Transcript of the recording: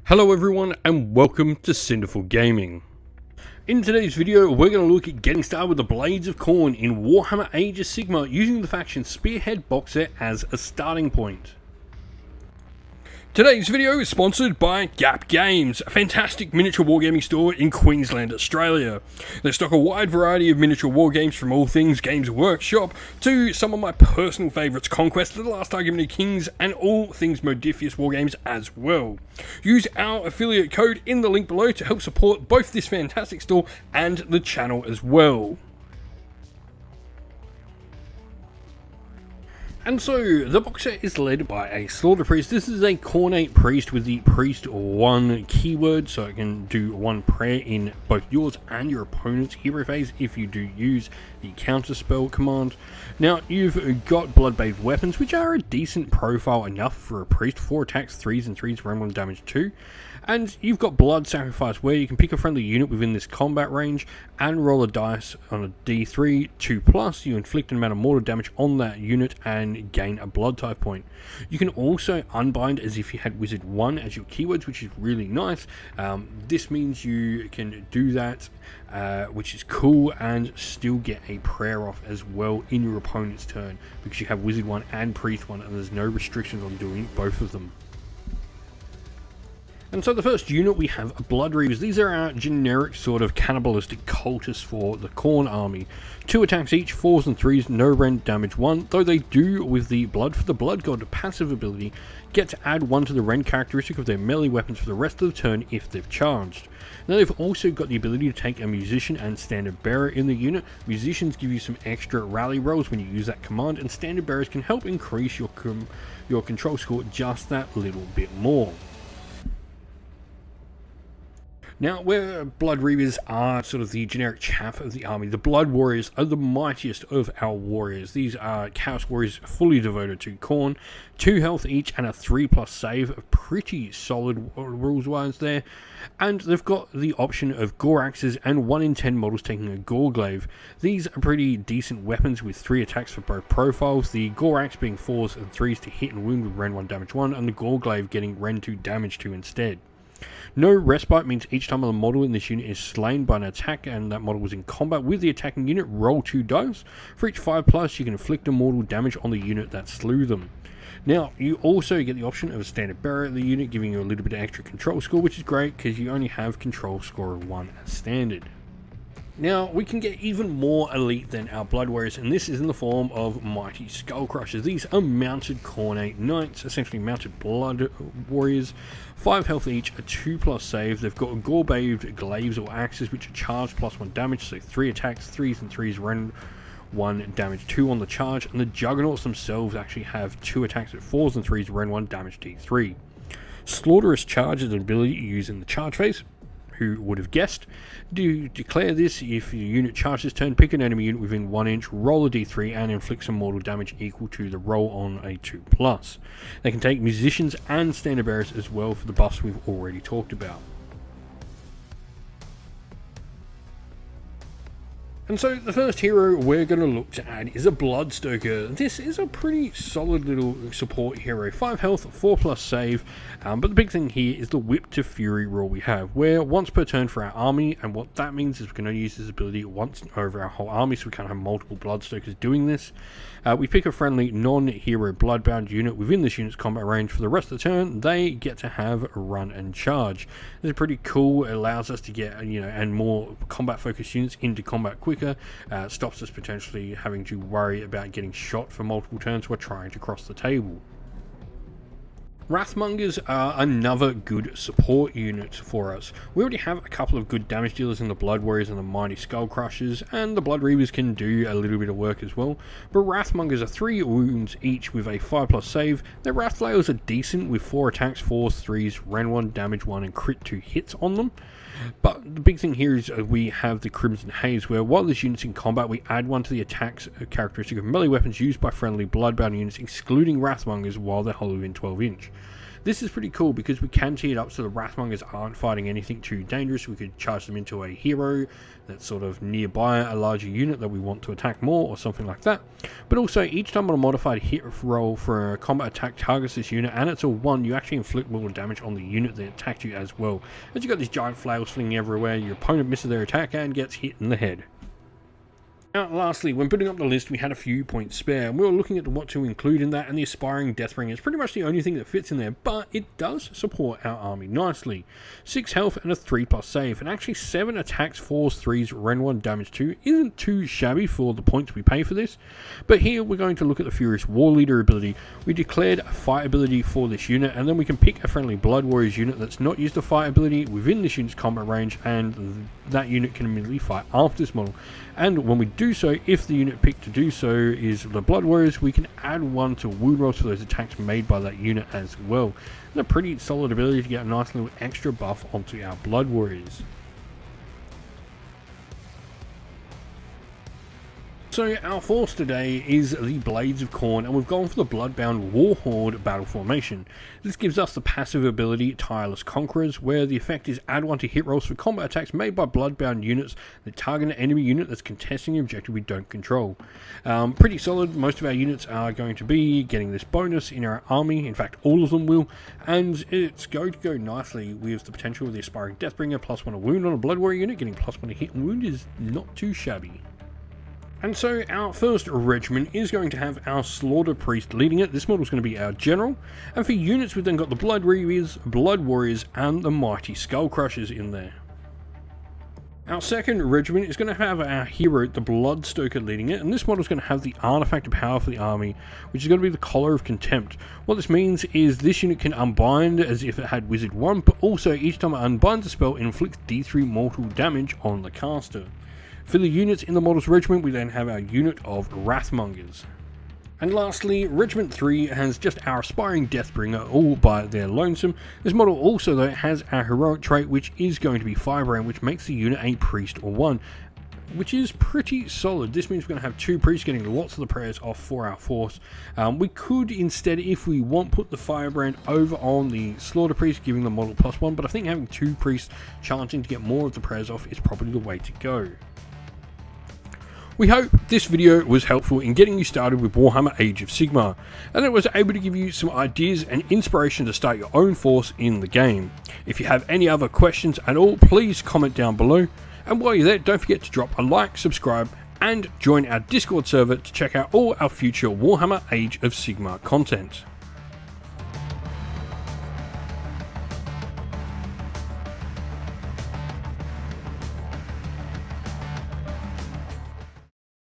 Hello everyone and welcome to Cinderful Gaming. In today's video we're going to look at getting started with the Blades of Khorne in Warhammer Age of Sigmar using the faction Spearhead box set as a starting point. Today's video is sponsored by Gap Games, a fantastic miniature wargaming store in Queensland, Australia. They stock a wide variety of miniature wargames from all things Games Workshop to some of my personal favourites, Conquest of the Last Argument of Kings, and all things Modifius wargames as well. Use our affiliate code in the link below to help support both this fantastic store and the channel as well. And so, the box set is led by a Slaughter Priest. This is a Khorne Priest with the Priest 1 keyword, so it can do one prayer in both yours and your opponent's hero phase if you do use the counterspell command. Now, you've got blood-bathed weapons, which are a decent profile enough for a Priest. 4 attacks, 3s and 3s, run 1 damage 2. And you've got Blood Sacrifice, where you can pick a friendly unit within this combat range and roll a dice on a d3, 2+, you inflict an amount of mortal damage on that unit and gain a blood type point. You can also unbind as if you had Wizard 1 as your keywords, which is really nice. This means you can do that, which is cool, and still get a prayer off as well in your opponent's turn, because you have Wizard 1 and Priest 1 and there's no restrictions on doing both of them. And so the first unit we have are Blood Reavers. These are our generic sort of cannibalistic cultists for the Khorne army. 2 attacks each, 4s and 3s, no rend, damage 1, though they do, with the Blood for the Blood God passive ability, get to add 1 to the rend characteristic of their melee weapons for the rest of the turn if they've charged. Now they've also got the ability to take a Musician and Standard Bearer in the unit. Musicians give you some extra rally rolls when you use that command, and Standard Bearers can help increase your control score just that little bit more. Now, where Blood Reavers are sort of the generic chaff of the army, the Blood Warriors are the mightiest of our warriors. These are Chaos Warriors fully devoted to Khorne, 2 health each and a 3+ save, pretty solid rules-wise there. And they've got the option of Gore Axes and 1 in 10 models taking a Gore Glaive. These are pretty decent weapons with 3 attacks for both profiles, the Gore Axe being 4s and 3s to hit and wound with Rend 1 damage 1, and the Gore Glaive getting Rend 2 damage 2 instead. No respite means each time a model in this unit is slain by an attack and that model was in combat with the attacking unit, roll 2 dice. For each 5+, you can inflict a mortal damage on the unit that slew them. Now, you also get the option of a Standard Bearer of the unit, giving you a little bit of extra control score, which is great because you only have control score of 1 as standard. Now, we can get even more elite than our Blood Warriors, and this is in the form of Mighty Skull Crushers. These are mounted Khorne Knights, essentially mounted Blood Warriors. 5 health each, a 2+ save. They've got Gore-bathed Glaives or Axes, which are charged +1 damage, so 3 attacks, 3s and 3s, rend 1 damage 2 on the charge, and the Juggernauts themselves actually have 2 attacks at 4s and 3s, rend 1 damage d3. Slaughterous Charge is an ability you use in the charge phase. Who would have guessed? Do declare this if your unit charges turn, pick an enemy unit within 1 inch, roll a d3 and inflict some mortal damage equal to the roll on a 2+. They can take Musicians and Standard Bearers as well for the buffs we've already talked about. And so the first hero we're going to look to add is a Bloodstoker. This is a pretty solid little support hero. 5 health, 4+ save, but the big thing here is the Whip to Fury rule we have, where once per turn for our army, and what that means is we can only use this ability once over our whole army, so we can't have multiple Bloodstokers doing this. We pick a friendly non-hero bloodbound unit within this unit's combat range for the rest of the turn. They get to have a run and charge. This is pretty cool. It allows us to get, and more combat-focused units into combat quicker. Stops us potentially having to worry about getting shot for multiple turns while trying to cross the table. Wrathmongers are another good support unit for us. We already have a couple of good damage dealers in the Blood Warriors and the Mighty Skull Crushers, and the Blood Reavers can do a little bit of work as well. But Wrathmongers are 3 wounds each with a 5+ save. Their Wrathflails are decent with 4 attacks, 4s, 3s, rend 1, damage 1 and crit 2 hits on them. But the big thing here is we have the Crimson Haze, where while this unit's in combat, we add 1 to the attacks characteristic of melee weapons used by friendly bloodbound units, excluding Wrathmongers while they're held within 12 inch. This is pretty cool because we can tee it up so the Wrathmongers aren't fighting anything too dangerous. We could charge them into a hero that's sort of nearby a larger unit that we want to attack more or something like that. But also, each time on a modified hit roll for a combat attack targets this unit and it's a 1, you actually inflict more damage on the unit that attacked you as well. As you got these giant flails flinging everywhere, your opponent misses their attack and gets hit in the head. Now, lastly, when putting up the list, we had a few points spare, and we were looking at what to include in that, and the Aspiring Deathbringer is pretty much the only thing that fits in there, but it does support our army nicely. 6 health and a 3+ save, and actually 7 attacks, 4s, 3s, Ren 1 damage 2 isn't too shabby for the points we pay for this. But here we're going to look at the Furious War Leader ability. We declared a fight ability for this unit, and then we can pick a friendly Blood Warriors unit that's not used a fight ability within this unit's combat range, and that unit can immediately fight after this model. And when we do so, if the unit picked to do so is the Blood Warriors, we can add 1 to wound rolls for those attacks made by that unit as well. And a pretty solid ability to get a nice little extra buff onto our Blood Warriors. So our force today is the Blades of Khorne, and we've gone for the Bloodbound Warhorde battle formation. This gives us the passive ability Tireless Conquerors, where the effect is add 1 to hit rolls for combat attacks made by Bloodbound units that target an enemy unit that's contesting the objective we don't control. Pretty solid. Most of our units are going to be getting this bonus in our army, in fact all of them will, and it's going to go nicely with the potential of the Aspiring Deathbringer, +1 a wound on a Blood Warrior unit. Getting +1 a hit and wound is not too shabby. And so our first regiment is going to have our Slaughter Priest leading it. This model is going to be our general. And for units, we've then got the Blood Reavers, Blood Warriors, and the Mighty Skull Crushers in there. Our second regiment is going to have our hero, the Bloodstoker, leading it, and this model is going to have the artifact of power for the army, which is going to be the Collar of Contempt. What this means is this unit can unbind as if it had Wizard 1, but also each time it unbinds a spell, it inflicts D3 mortal damage on the caster. For the units in the model's regiment, we then have our unit of Wrathmongers. And lastly, Regiment 3 has just our Aspiring Deathbringer all by their lonesome. This model also though has our heroic trait, which is going to be Firebrand, which makes the unit a priest or 1, which is pretty solid. This means we're going to have 2 priests getting lots of the prayers off for our force. We could instead, if we want, put the Firebrand over on the Slaughter Priest, giving the model +1, but I think having 2 priests chancing to get more of the prayers off is probably the way to go. We hope this video was helpful in getting you started with Warhammer Age of Sigmar, and it was able to give you some ideas and inspiration to start your own force in the game. If you have any other questions at all, please comment down below, and while you're there, don't forget to drop a like, subscribe, and join our Discord server to check out all our future Warhammer Age of Sigmar content.